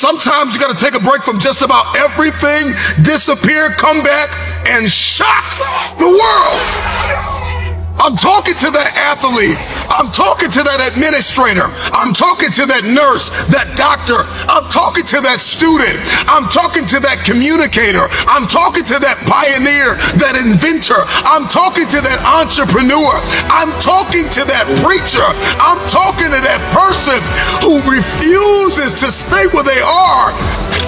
Sometimes you got to take a break from just about everything, disappear, come back, and shock the world. I'm talking to that athlete. I'm talking to that administrator. I'm talking to that nurse, that doctor. I'm talking to that student. I'm talking to that communicator. I'm talking to that pioneer, that inventor. I'm talking to that entrepreneur. I'm talking to that preacher. I'm talking to that person who refuses to stay where they are.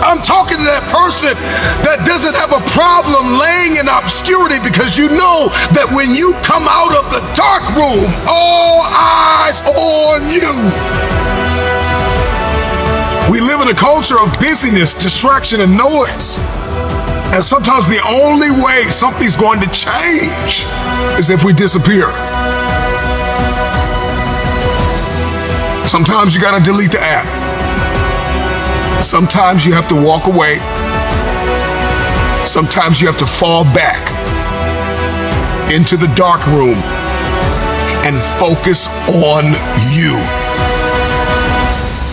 I'm talking to that person that doesn't have a problem laying in obscurity, because you know that when you come out of the dark room, all eyes on you. We live in a culture of busyness, distraction, and noise. And sometimes the only way something's going to change is if we disappear. Sometimes you got to delete the app. Sometimes you have to walk away. Sometimes you have to fall back into the dark room and focus on you.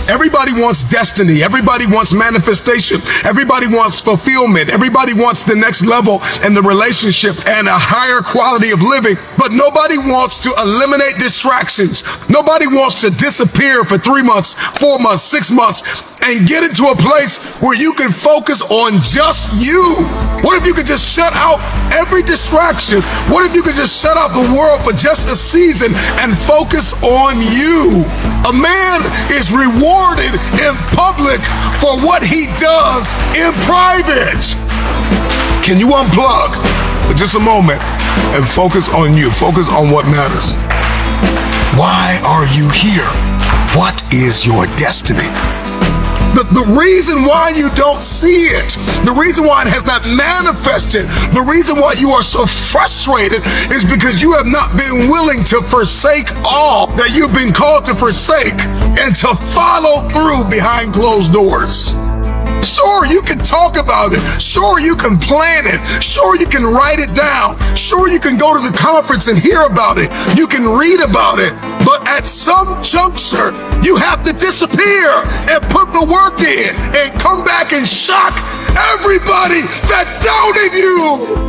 Everybody wants destiny. Everybody wants manifestation. Everybody wants fulfillment. Everybody wants the next level in the relationship and a higher quality of living. But nobody wants to eliminate distractions. Nobody wants to disappear for 3 months, 4 months, 6 months, and get into a place where you can focus on just you. What if you could just shut out every distraction? What if you could just shut out the world for just a season and focus on you? A man is rewarded in public for what he does in private. Can you unplug for just a moment and focus on you? Focus on what matters. Why are you here? What is your destiny? The reason why you don't see it, the reason why it has not manifested, the reason why you are so frustrated is because you have not been willing to forsake all that you've been called to forsake and to follow through behind closed doors. Sure, you can talk about it. Sure, you can plan it. Sure, you can write it down. Sure, you can go to the conference and hear about it. You can read about it. But at some juncture, you have to disappear and put the work in and come back and shock everybody that doubted you.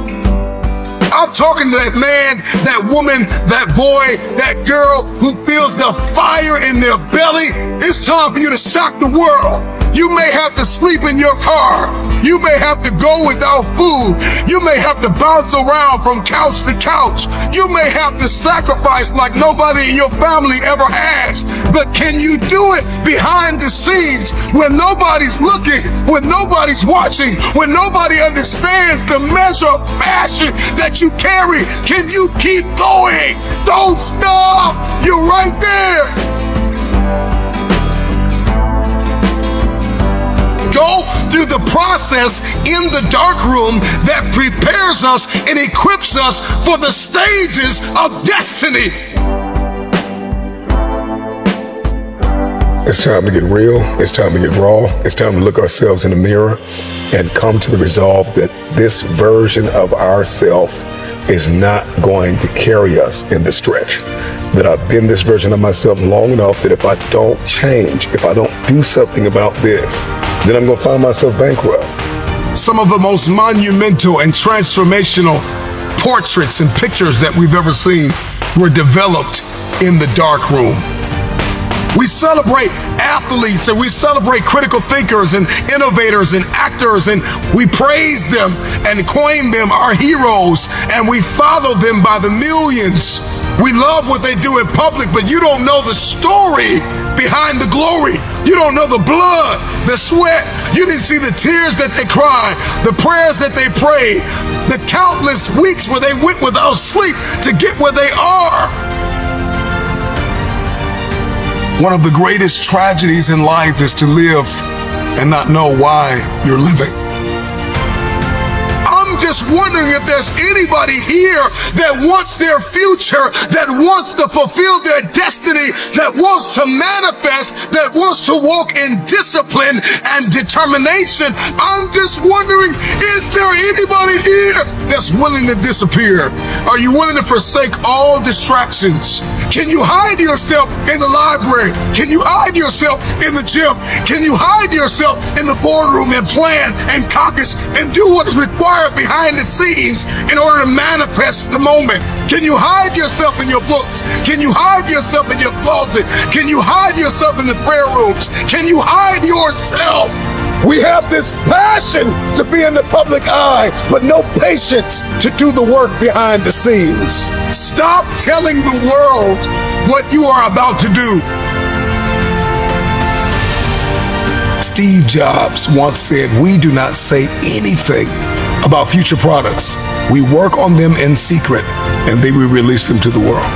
I'm talking to that man, that woman, that boy, that girl who feels the fire in their belly. It's time for you to shock the world. You may have to sleep in your car. You may have to go without food. You may have to bounce around from couch to couch. You may have to sacrifice like nobody in your family ever has. But can you do it behind the scenes when nobody's looking, when nobody's watching, when nobody understands the measure of passion that you carry? Can you keep going? Don't stop. You're right there. Go through the process in the dark room that prepares us and equips us for the stages of destiny. It's time to get real. It's time to get raw. It's time to look ourselves in the mirror and come to the resolve that this version of ourself is not going to carry us in the stretch. That I've been this version of myself long enough that if I don't change, if I don't do something about this, then I'm going to find myself bankrupt. Some of the most monumental and transformational portraits and pictures that we've ever seen were developed in the dark room. We celebrate athletes and we celebrate critical thinkers and innovators and actors, and we praise them and coin them our heroes, and we follow them by the millions. We love what they do in public, but you don't know the story behind the glory. You don't know the blood, the sweat. You didn't see the tears that they cried, the prayers that they prayed, the countless weeks where they went without sleep to get where they are. One of the greatest tragedies in life is to live and not know why you're living. I'm just wondering if there's anybody here that wants their future, that wants to fulfill their destiny, that wants to manifest, that wants to walk in discipline and determination. I'm just wondering, is there anybody here that's willing to disappear? Are you willing to forsake all distractions? Can you hide yourself in the library? Can you hide yourself in the gym? Can you hide yourself in the boardroom and plan and caucus and do what is required behind the scenes in order to manifest the moment? Can you hide yourself in your books? Can you hide yourself in your closet? Can you hide yourself in the prayer rooms? Can you hide yourself? We have this passion to be in the public eye, but no patience to do the work behind the scenes. Stop telling the world what you are about to do. Steve Jobs once said, "We do not say anything about future products. We work on them in secret, and then we release them to the world."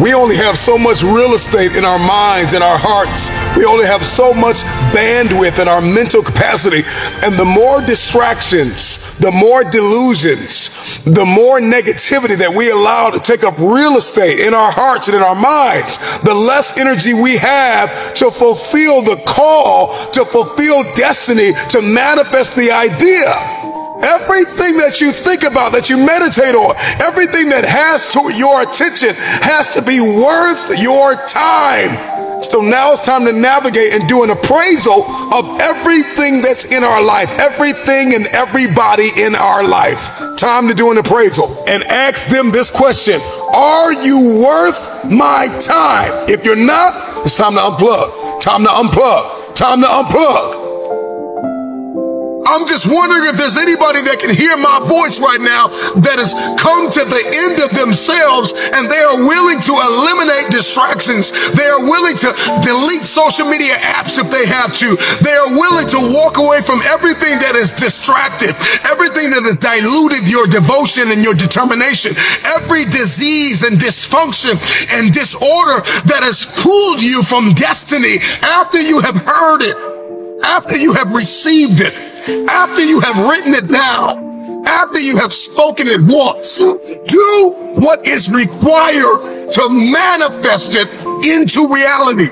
We only have so much real estate in our minds and our hearts. We only have so much bandwidth in our mental capacity. And the more distractions, the more delusions, the more negativity that we allow to take up real estate in our hearts and in our minds, the less energy we have to fulfill the call, to fulfill destiny, to manifest the idea. Everything that you think about, that you meditate on, everything that has to your attention has to be worth your time. So now it's time to navigate and do an appraisal of everything that's in our life, everything and everybody in our life. Time to do an appraisal and ask them this question: are you worth my time? If you're not, it's time to unplug. Time to unplug. Time to unplug. I'm just wondering if there's anybody that can hear my voice right now that has come to the end of themselves and they are willing to eliminate distractions. They are willing to delete social media apps if they have to. They are willing to walk away from everything that is distracted, everything that has diluted your devotion and your determination, every disease and dysfunction and disorder that has pulled you from destiny after you have heard it, after you have received it, after you have written it down, after you have spoken it once. Do what is required to manifest it into reality.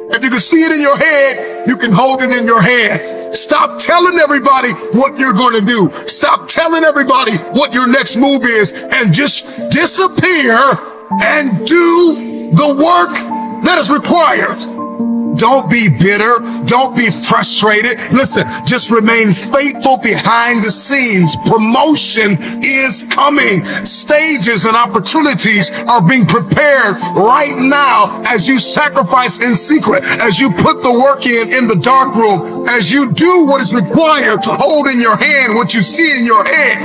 If you can see it in your head, you can hold it in your hand. Stop telling everybody what you're going to do. Stop telling everybody what your next move is, and just disappear and do the work that is required. Don't be bitter. Don't be frustrated. Listen, just remain faithful behind the scenes. Promotion is coming. Stages and opportunities are being prepared right now as you sacrifice in secret, as you put the work in the dark room, as you do what is required to hold in your hand what you see in your head.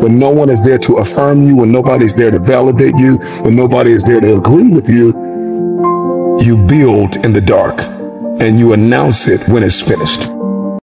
When no one is there to affirm you, when nobody's there to validate you, when nobody is there to agree with you, you build in the dark and you announce it when it's finished.